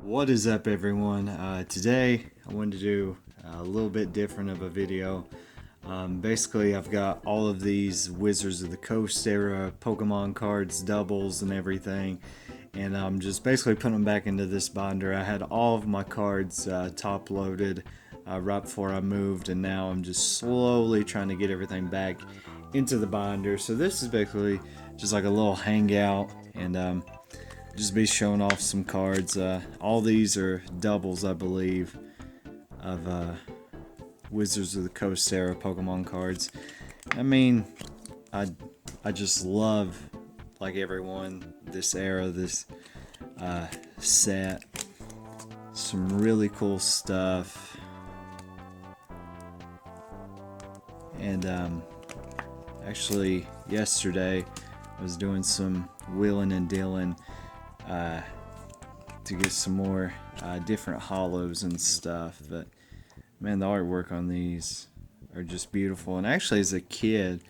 What is up, everyone? Today I wanted to do a little bit different of a video. Basically, I've got all of these Wizards of the Coast era Pokemon cards, doubles, and everything, and I'm just basically putting them back into this binder. I had all of my cards top loaded right before I moved, and now I'm just slowly trying to get everything back into the binder. So this is basically just like a little hangout, and just be showing off some cards. All these are doubles, I believe, of Wizards of the Coast era Pokemon cards. I mean, I just love, like everyone, this era, this set. Some really cool stuff. And actually, yesterday I was doing some wheeling and dealing to get some more different hollows and stuff. But man, the artwork on these are just beautiful. And actually, as a kid,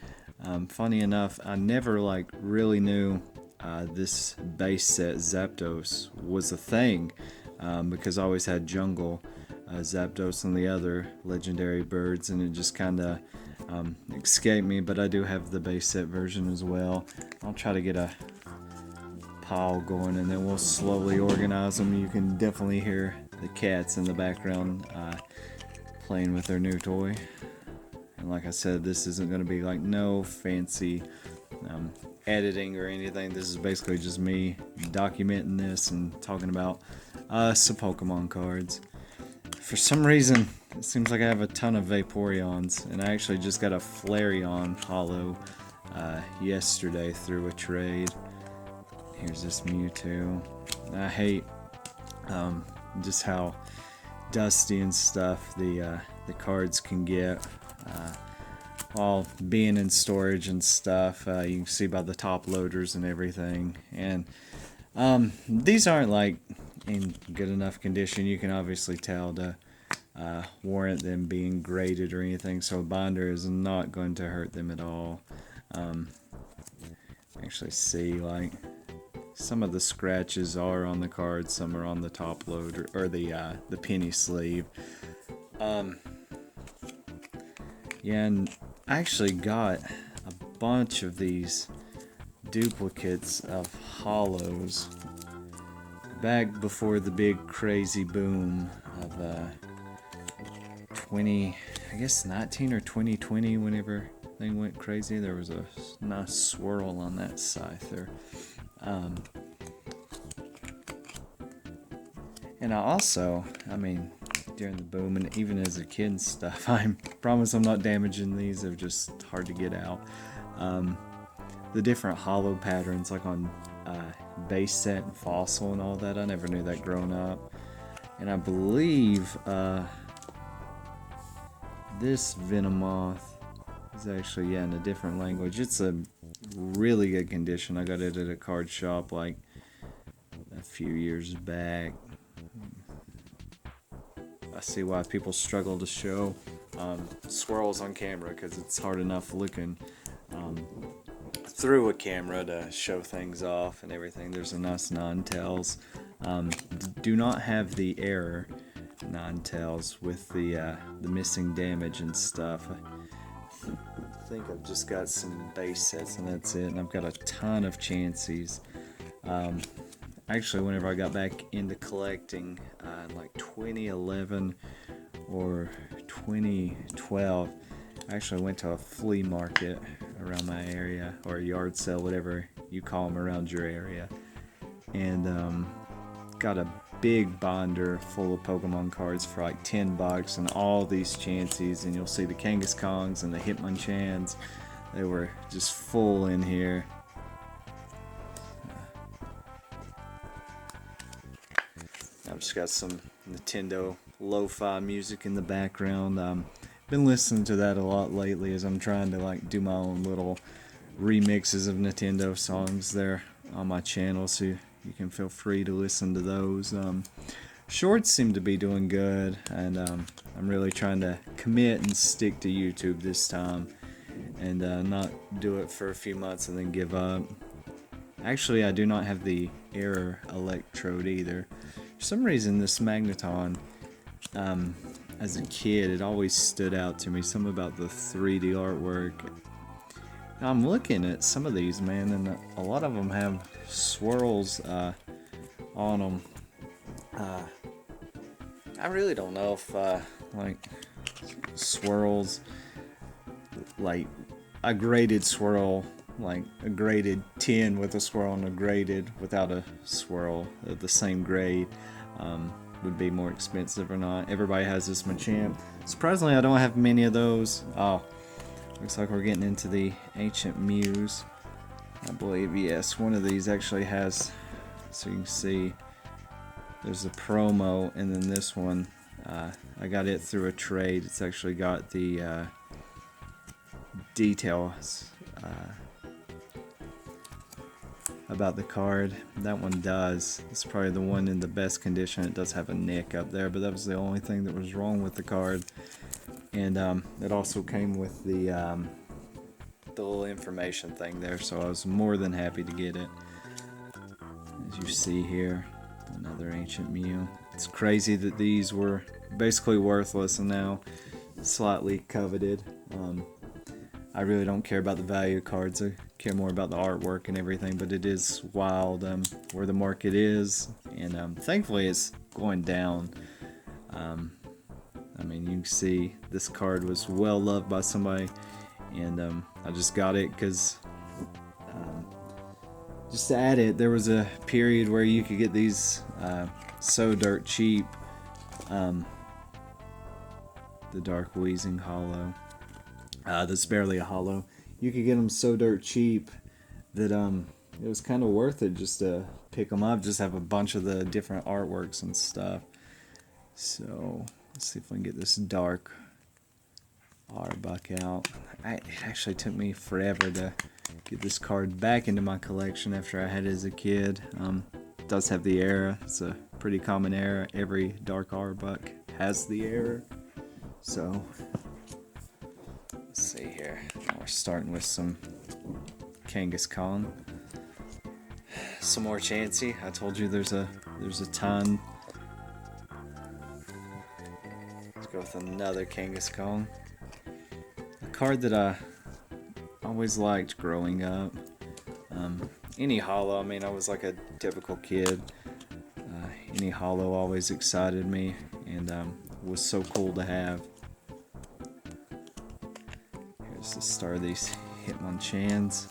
funny enough, I never really knew this base set Zapdos was a thing, because I always had Jungle, Zapdos, and the other legendary birds, and it just kind of escaped me. But I do have the base set version as well. I'll try to get a pile going, and then we'll slowly organize them. You can definitely hear the cats in the background playing with their new toy. And like I said, this isn't going to be like no fancy editing or anything. This is basically just me documenting this and talking about some Pokemon cards. For some reason, it seems like I have a ton of Vaporeons, and I actually just got a Flareon hollow yesterday through a trade. Here's this Mewtwo. I hate just how dusty and stuff the cards can get while being in storage and stuff. You can see by the top loaders and everything. And these aren't like in good enough condition. You can obviously tell to warrant them being graded or anything. So a binder is not going to hurt them at all. Actually see some of the scratches are on the cards, some are on the top loader or the penny sleeve. Yeah, and I actually got a bunch of these duplicates of hollows back before the big crazy boom of 19 or 2020, whenever thing went crazy. There was a nice swirl on that Scyther. And I also, during the boom and even as a kid and stuff, I promise I'm not damaging these. They're just hard to get out. The different hollow patterns, like on base set and fossil and all that, I never knew that growing up. And I believe this Venomoth is actually, in a different language. It's a really good condition. I got it at a card shop like a few years back. I see why people struggle to show swirls on camera, because it's hard enough looking through a camera to show things off and everything. There's a nice Ninetales. Do not have the error Ninetales with the missing damage and stuff. I think I've just got some base sets and that's it. And I've got a ton of Chanseys. Actually, whenever I got back into collecting in like 2011 or 2012, I actually went to a flea market around my area, or a yard sale, whatever you call them around your area, and got a big binder full of Pokemon cards for like $10, and all these Chanseys, and you'll see the Kangaskhan's and the Hitmonchans. They were just full in here. I've just got some Nintendo lo-fi music in the background. Been listening to that a lot lately as I'm trying to do my own little remixes of Nintendo songs there on my channel, so you can feel free to listen to those. Shorts seem to be doing good, and I'm really trying to commit and stick to YouTube this time, and not do it for a few months and then give up. Actually, I do not have the error electrode either. For some reason, this Magneton, as a kid, it always stood out to me. Something about the 3D artwork. Now, I'm looking at some of these, man, and a lot of them have swirls on them. I really don't know if like swirls, like a graded swirl, like a graded 10 with a swirl and a graded without a swirl of the same grade, would be more expensive or not. Everybody has this Machamp. Surprisingly, I don't have many of those. Oh, looks like we're getting into the ancient Muse. I believe, yes, one of these actually has, so you can see, there's a promo, and then this one, I got it through a trade. It's actually got the details about the card. That one does. It's probably the one in the best condition. It does have a nick up there, but that was the only thing that was wrong with the card. And it also came with the little information thing there, so I was more than happy to get it. As you see here, another ancient Mew. It's crazy that these were basically worthless and now slightly coveted. I really don't care about the value of cards. I care more about the artwork and everything, but it is wild where the market is, and thankfully it's going down. I mean, you can see this card was well loved by somebody, and I just got it because just to add it, there was a period where you could get these so dirt cheap. The Dark Wheezing Hollow. That's barely a hollow. You could get them so dirt cheap that it was kind of worth it just to pick them up, just have a bunch of the different artworks and stuff. So let's see if we can get this dark Arbuck out. It actually took me forever to get this card back into my collection after I had it as a kid. It does have the error. It's a pretty common error. Every dark Arbuck has the error. So let's see here. We're starting with some Kangaskhan. Some more Chansey. I told you there's a ton. Let's go with another Kangaskhan. A card that I always liked growing up. Any hollow, I mean, I was like a typical kid. Any hollow always excited me and was so cool to have. Here's the start of these Hitmonchans.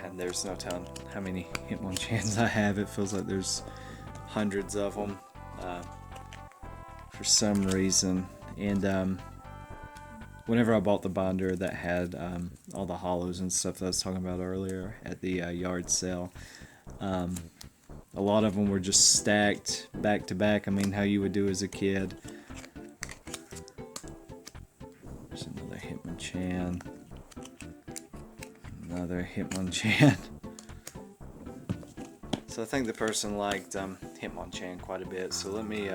And there's no telling how many Hitmonchans I have. It feels like there's hundreds of them for some reason. And whenever I bought the binder that had all the hollows and stuff that I was talking about earlier at the yard sale, a lot of them were just stacked back to back. I mean, how you would do as a kid. There's another Hitmonchan. Another Hitmonchan. So I think the person liked Hitmonchan quite a bit. So let me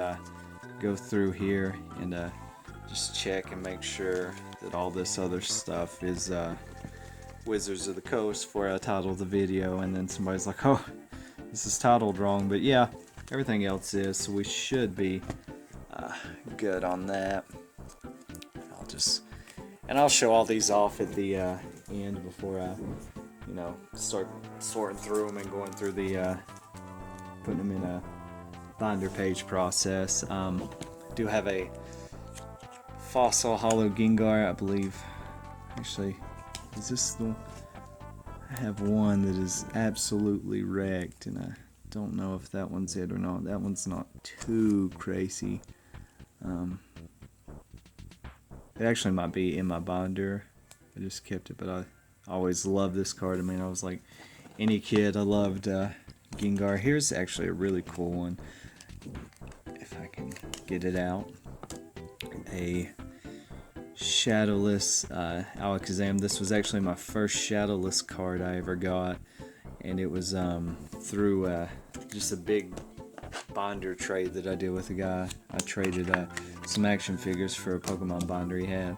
go through here and just check and make sure that all this other stuff is Wizards of the Coast before I title the video, and then somebody's like, oh, this is titled wrong. But yeah, everything else is, so we should be good on that. I'll show all these off at the end before I start sorting through them and going through the putting them in a binder page process. Do have a Fossil Hollow Gengar, I believe. Actually, is this the... I have one that is absolutely wrecked, and I don't know if that one's it or not. That one's not too crazy. It actually might be in my binder. I just kept it, but I always loved this card. I mean, I was like any kid. I loved Gengar. Here's actually a really cool one. If I can get it out. A Shadowless Alakazam. This was actually my first Shadowless card I ever got, and it was through just a big binder trade that I did with a guy. I traded some action figures for a Pokemon binder he had.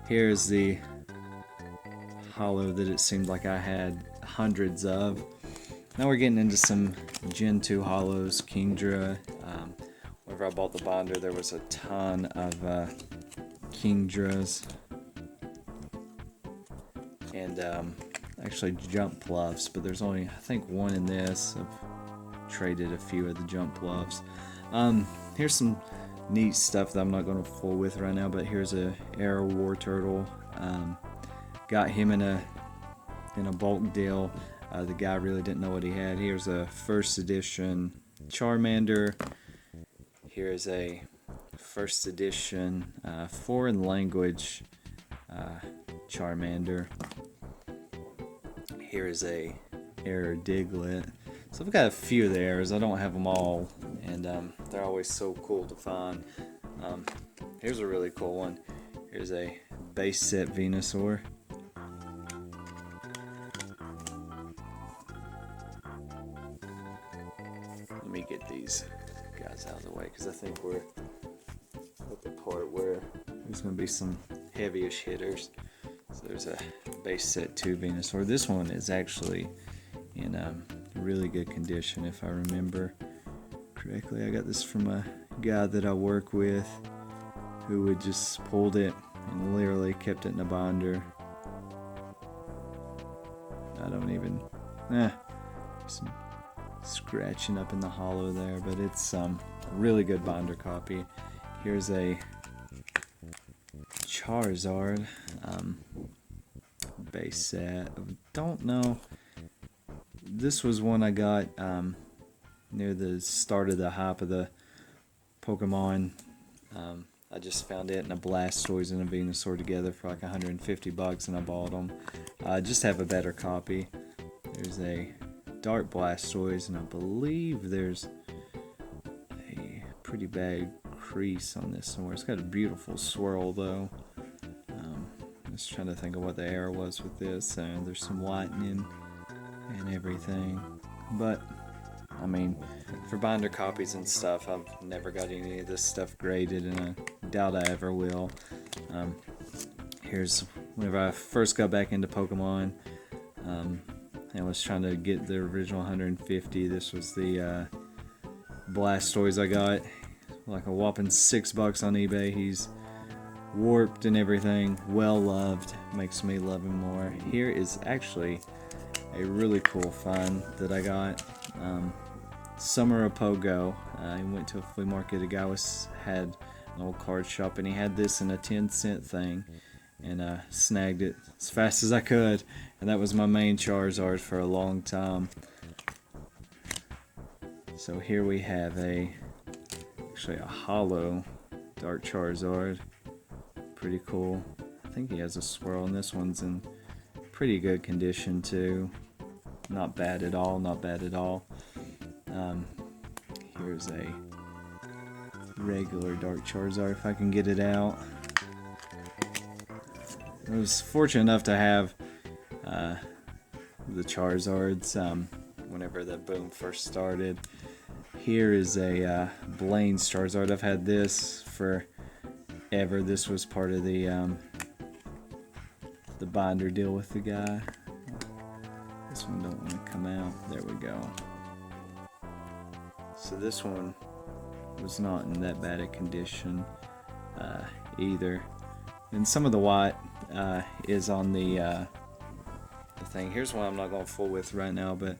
Here's the hollow that it seemed like I had hundreds of. Now we're getting into some Gen 2 hollows. Kingdra. Whenever I bought the binder, there was a ton of Kingdras. And actually jump bluffs, but there's only, I think, one in this. I've traded a few of the jump bluffs. Here's some neat stuff that I'm not going to fool with right now, but here's a Arrow War Turtle. Got him in a bulk deal. The guy really didn't know what he had. Here's a first edition Charmander. Here's a first edition foreign language Charmander. Here is a Error Diglett. So I've got a few of the errors. I don't have them all, and they're always so cool to find. Here's a really cool one. Here's a base set Venusaur. Let me get these guys out of the way because I think we're at the part where there's going to be some heavyish hitters. So there's a base set 2 Venusaur. This one is actually in really good condition if I remember correctly. I got this from a guy that I work with who had just pulled it and literally kept it in a binder. I don't even... some scratching up in the hollow there, but it's a really good binder copy. Here's a Charizard base set. I don't know. This was one I got near the start of the hype of the Pokemon. I just found it in a Blastoise and a Venusaur together for like $150 and I bought them. Just have a better copy. There's a Dark Blastoise, and I believe there's a pretty bad crease on this somewhere. It's got a beautiful swirl though. Just trying to think of what the error was with this. There's some lightning and everything, but I mean, for binder copies and stuff, I've never got any of this stuff graded, and I doubt I ever will. Here's whenever I first got back into Pokemon. I was trying to get the original 150. This was the Blastoise I got, like a whopping $6 on eBay. He's warped and everything, well loved, makes me love him more. Here is actually a really cool find that I got. Summer of Pogo. I went to a flea market. A guy had an old card shop, and he had this in a 10-cent thing, and I snagged it as fast as I could, and that was my main Charizard for a long time. So here we have actually a hollow Dark Charizard. Pretty cool. I think he has a swirl, and this one's in pretty good condition too. Not bad at all, not bad at all. Here's a regular Dark Charizard if I can get it out. I was fortunate enough to have the Charizards whenever the boom first started. Here is a Blaine's Charizard. I've had this forever. This was part of the binder deal with the guy. This one don't want to come out. There we go. So this one was not in that bad a condition either. And some of the white is on the thing. Here's one I'm not going to fool with right now, but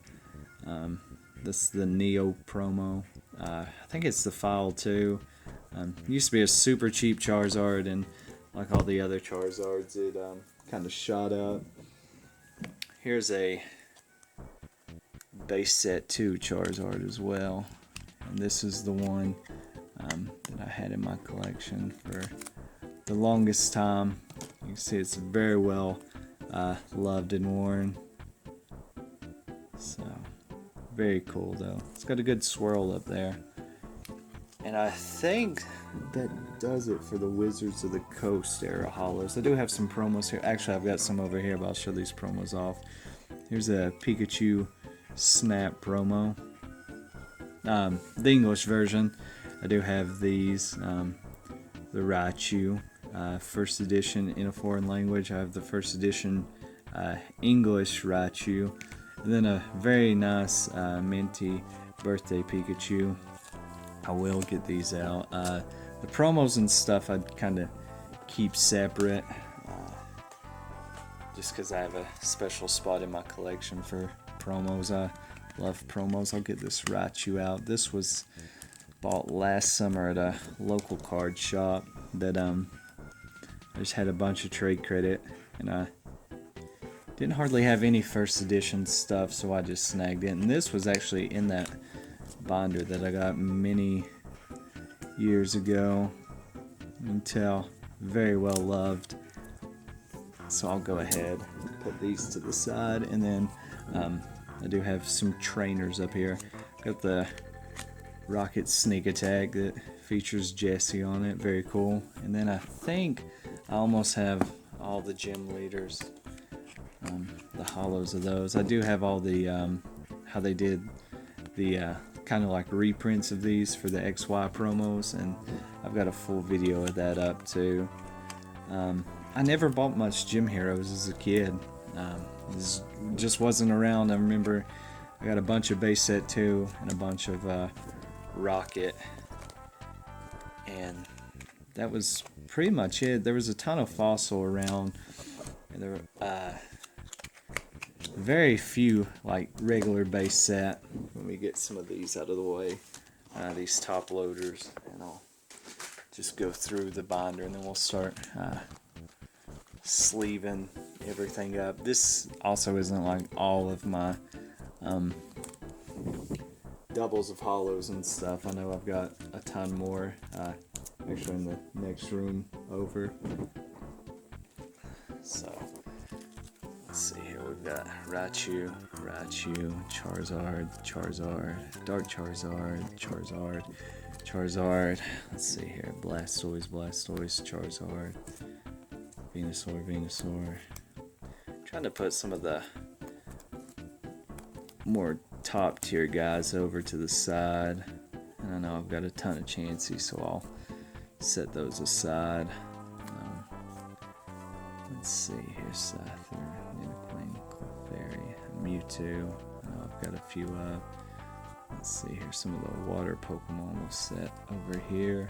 this is the Neo promo. I think it's the File 2. Used to be a super cheap Charizard, and like all the other Charizards, it kind of shot up. Here's a base set 2 Charizard as well. And this is the one that I had in my collection for the longest time. You can see it's very well loved and worn. So, very cool though. It's got a good swirl up there. And I think that does it for the Wizards of the Coast era hollows. I do have some promos here. Actually, I've got some over here, but I'll show these promos off. Here's a Pikachu Snap promo. The English version, I do have these. The Raichu, first edition in a foreign language. I have the first edition English Raichu. And then a very nice minty birthday Pikachu. I will get these out. The promos and stuff I'd kind of keep separate, just because I have a special spot in my collection for promos. I love promos. I'll get this Raichu out. This was bought last summer at a local card shop that I just had a bunch of trade credit, and I didn't hardly have any first edition stuff, so I just snagged it. And this was actually in that binder that I got many years ago. You can tell, very well loved. So I'll go ahead and put these to the side, and then I do have some trainers up here. Got the Rocket Sneak Attack that features Jesse on it, very cool. And then I think I almost have all the gym leaders, the hollows of those. I do have all the how they did the kind of like reprints of these for the XY promos, and I've got a full video of that up too. I never bought much Gym Heroes as a kid. This just wasn't around. I remember I got a bunch of base set 2 and a bunch of Rocket, and that was pretty much it. There was a ton of Fossil around, and there were very few like regular base set. Let me get some of these out of the way, these top loaders, and I'll just go through the binder, and then we'll start sleeving everything up. This also isn't like all of my doubles of hollows and stuff. I know I've got a ton more actually in the next room over. So let's see here. We've got Raichu, Charizard, Dark Charizard. Let's see here. Blastoise, Charizard, Venusaur. Trying to put some of the more top tier guys over to the side. And I know I've got a ton of Chansey, so I'll set those aside. Let's see here. Scyther, Nidoqueen, Clefairy, Mewtwo. I know I've got a few up. Let's see here. Some of the water Pokemon will set over here.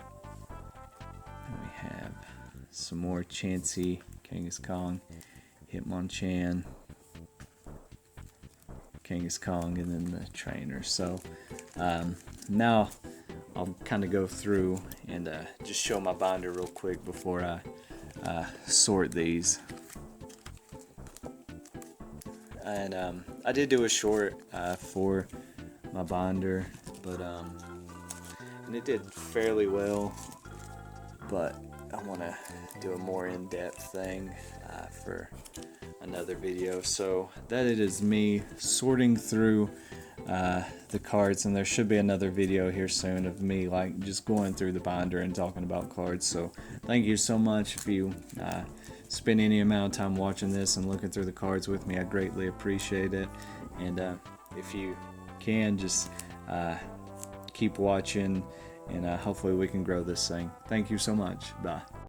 And we have some more Chansey, Kangaskhan, Hitmonchan, Kangaskhan, and then the trainer. So now I'll kind of go through and just show my binder real quick before I sort these. And I did do a short for my binder, but and it did fairly well, but I want to do a more in-depth thing for another video. So that it is me sorting through the cards, and there should be another video here soon of me like just going through the binder and talking about cards. So thank you so much if you spend any amount of time watching this and looking through the cards with me. I greatly appreciate it, and if you can, just keep watching, and hopefully we can grow this thing. Thank you so much. Bye.